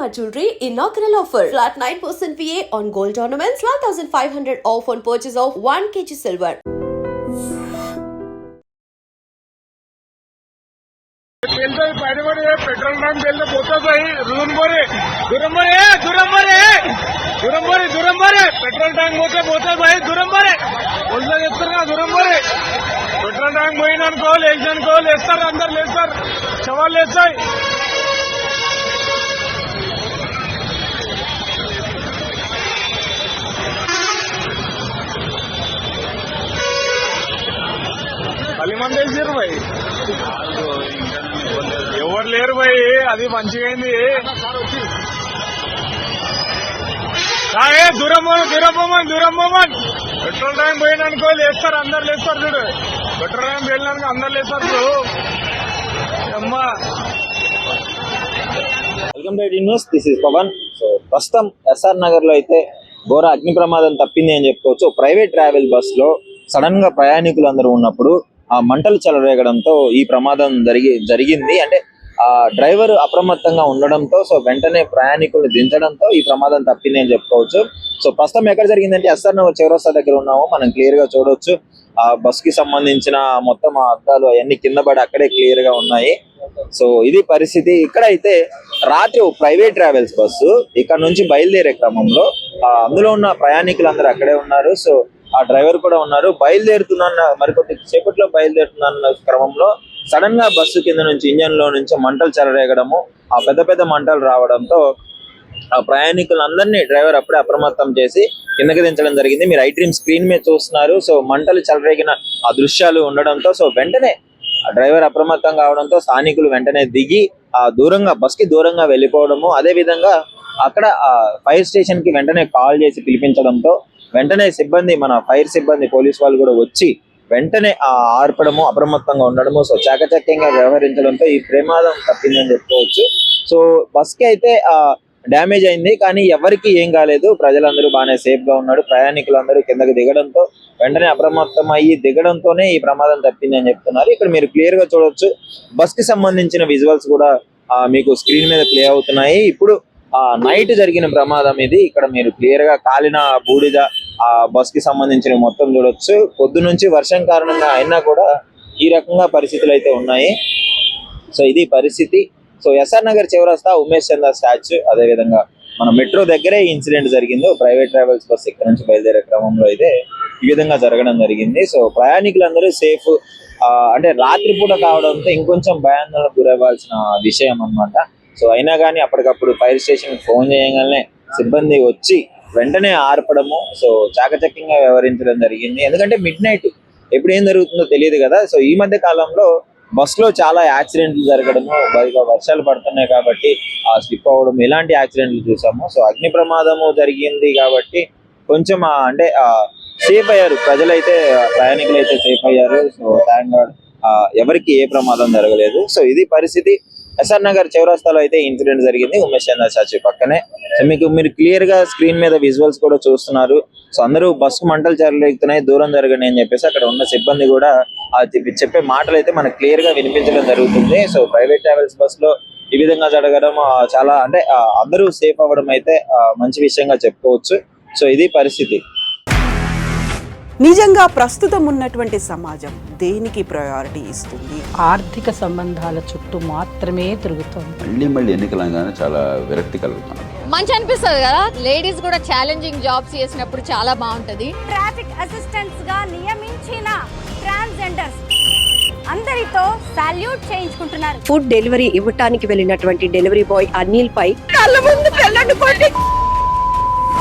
Shalimar Jewelry inaugural offer. Flat 9% VA on gold ornaments, 12,500 off on purchase of 1 kg silver. Petrol tank बेलते పోతా भाई दुरंबरे petrol tank పోతా भाई दुरंबरे ఒళ్ళో చెప్తారు दुरंबरे పెట్రోల్ ట్యాంక్ పోయిననుకో లేచనుకో లేస్తారు అందరు లేస్తారు సవాల్ లేస్తాయి పది మంది వేసారు भाई ఎవరు లేరు भाई అది మంచిగా అయింది దూరం పెట్రోల్ ట్యాంక్ పోయిననుకో లేస్తారు అందరు లేస్తారు చూడు పెట్రోల్ ట్యాంక్ వెళ్ళినాక అందరు లేస్తారు చూడు అమ్మా welcome to news. This is Pavan. So ప్రస్తుతం ఎస్ఆర్ నగర్ లో అయితే ఘోర అగ్ని ప్రమాదం తప్పింది అని చెప్పుకోవచ్చు. ప్రైవేట్ ట్రావెల్ బస్ లో సడన్ గా ప్రయాణికులు అందరూ ఉన్నప్పుడు ఆ మంటలు చెలరేగడంతో ఈ ప్రమాదం జరిగింది. అంటే ఆ డ్రైవర్ అప్రమత్తంగా ఉండడంతో సో వెంటనే ప్రయాణికులు దించడంతో ఈ ప్రమాదం తప్పింది అని చెప్పుకోవచ్చు. సో ప్రస్తుతం ఎక్కడ జరిగిందంటే ఎస్ఆర్ నగర్ చౌరస్తా దగ్గర ఉన్నాము. మనం క్లియర్ గా చూడవచ్చు. ఆ బస్ కి సంబంధించిన మొత్తం అద్దాలు అవన్నీ కింద పడి అక్కడే క్లియర్ గా ఉన్నాయి. సో ఇది పరిస్థితి. ఇక్కడ అయితే రాత్రి ప్రైవేట్ ట్రావెల్స్ బస్సు ఇక్కడ నుంచి బయలుదేరే క్రమంలో అందులో ఉన్న ప్రయాణికులందరూ అక్కడే ఉన్నారు. సో ఆ డ్రైవర్ కూడా ఉన్నారు. మరికొద్ది సేపట్లో బయలుదేరుతున్న క్రమంలో సడన్ గా బస్సు కింద నుంచి ఇంజన్ లో నుంచి మంటలు చెలరేగడము, ఆ పెద్ద పెద్ద మంటలు రావడంతో ఆ ప్రయాణికులందరినీ డ్రైవర్ అప్పుడే అప్రమత్తం చేసి కిందకి దించడం జరిగింది. మీరు ఐ-డ్రీమ్ స్క్రీన్ మీద చూస్తున్నారు. సో మంటలు చెలరేగిన ఆ దృశ్యాలు ఉండడంతో సో వెంటనే డ్రైవర్ అప్రమత్తం కావడంతో స్థానికులు వెంటనే దిగి ఆ దూరంగా బస్ కి దూరంగా వెళ్ళిపోవడము, అదే విధంగా అక్కడ ఫైర్ స్టేషన్ కి వెంటనే కాల్ చేసి పిలిపించడంతో వెంటనే సిబ్బంది, మన ఫైర్ సిబ్బంది, పోలీస్ వాళ్ళు కూడా వచ్చి వెంటనే ఆర్పడము, అప్రమత్తంగా ఉండడము, సో చాకచక్యంగా వ్యవహరించడంతో ఈ ప్రమాదం తప్పిందని చెప్పుకోవచ్చు. సో బస్ కి అయితే డ్యామేజ్ అయింది, కానీ ఎవరికి ఏం కాలేదు. ప్రజలందరూ బాగానే సేఫ్ గా ఉన్నారు. ప్రయాణికులందరూ కిందకి దిగడంతో వెంటనే అప్రమత్తం అయ్యి దిగడంతోనే ఈ ప్రమాదం తప్పింది అని చెప్తున్నారు. ఇక్కడ మీరు క్లియర్ గా చూడొచ్చు. బస్ కి సంబంధించిన విజువల్స్ కూడా మీకు స్క్రీన్ మీద ప్లే అవుతున్నాయి. ఇప్పుడు నైట్ జరిగిన ప్రమాదం ఇది. ఇక్కడ మీరు క్లియర్ గా కాలిన బూడిద ఆ బస్ కి సంబంధించిన మొత్తం చూడొచ్చు. పొద్దు నుంచి వర్షం కారణంగా అయినా కూడా ఈ రకంగా పరిస్థితులు అయితే ఉన్నాయి. సో ఇది పరిస్థితి. సో ఎస్ఆర్ నగర్ చౌరస్తా, ఉమేష్ చంద్ర స్టాచ్యూ, అదే విధంగా మన మెట్రో దగ్గరే ఈ ఇన్సిడెంట్ జరిగింది. ప్రైవేట్ ట్రావెల్స్ బస్ ఇక్కడ నుంచి బయలుదేరే క్రమంలో అయితే ఈ విధంగా జరగడం జరిగింది. సో ప్రయాణికులందరూ సేఫ్. అంటే రాత్రిపూట కావడంతో ఇంకొంచెం భయాందోళనకు గురవ్వాల్సిన విషయం అన్నమాట. సో అయినా కానీ అప్పటికప్పుడు ఫైర్ స్టేషన్ ఫోన్ చేయగానే సిబ్బంది వచ్చి వెంటనే ఆర్పడము, సో చాకచక్యంగా వ్యవహరించడం జరిగింది. ఎందుకంటే మిడ్ నైట్ ఎప్పుడు ఏం జరుగుతుందో తెలియదు కదా. సో ఈ మధ్య కాలంలో బస్ లో చాలా యాక్సిడెంట్లు జరగడము, వర్షాలు పడుతున్నాయి కాబట్టి స్లిప్ అవ్వడం, ఇలాంటి యాక్సిడెంట్లు చూసాము. సో అగ్ని ప్రమాదము జరిగింది కాబట్టి కొంచెం అంటే సేఫ్ అయ్యారు ప్రజలైతే, ప్రయాణికులు అయితే సేఫ్ అయ్యారు. సో థ్యాంక్ గాడ్ ఎవరికి ఏ ప్రమాదం జరగలేదు. సో ఇది పరిస్థితి. ఎస్ఆర్ నగర్ చౌరస్తాలో అయితే ఇన్సిడెంట్ జరిగింది, ఉమేష్ చంద్ర స్టాచ్యూ పక్కనే. సో మీరు క్లియర్ గా స్క్రీన్ మీద విజువల్స్ కూడా చూస్తున్నారు. సో అందరూ బస్సు మంటలు చెలరేగుతున్నాయి, దూరం జరగండి అని చెప్పేసి అక్కడ ఉన్న సిబ్బంది కూడా చెప్పే మాటలు అయితే మనకు క్లియర్ గా వినిపించడం జరుగుతుంది. సో ప్రైవేట్ ట్రావెల్స్ బస్ లో ఈ విధంగా జరగడం చాలా అంటే అందరూ సేఫ్ అవ్వడం అయితే మంచి విషయంగా చెప్పుకోవచ్చు. సో ఇది పరిస్థితి. నిజంగా ప్రస్తుతం ఉన్నటువంటి సమాజం దేనికి ప్రయారిటీ ఇస్తుంది? ఆర్థిక సంబంధాల చుట్టూ మాత్రమే తిరుగుతుంది. మళ్ళీ ఎన్నికలంగానే చాలా విరక్తి కలుగుతుంది. మంచి అనిపిస్తుంది కదా, లేడీస్ కూడా ఛాలెంజింగ్ జాబ్స్ చేసినప్పుడు చాలా బాగుంటది. ట్రాఫిక్ అసిస్టెంట్స్ గా నియమించిన ట్రాన్స్జెండర్స్ అందరితో సాల్యూట్ చేయించుకుంటున్నారు. ఫుడ్ డెలివరీ ఇవ్వటానికి వెళ్ళినటువంటి డెలివరీ బాయ్ అనిల్ పై కళ్ళ ముందు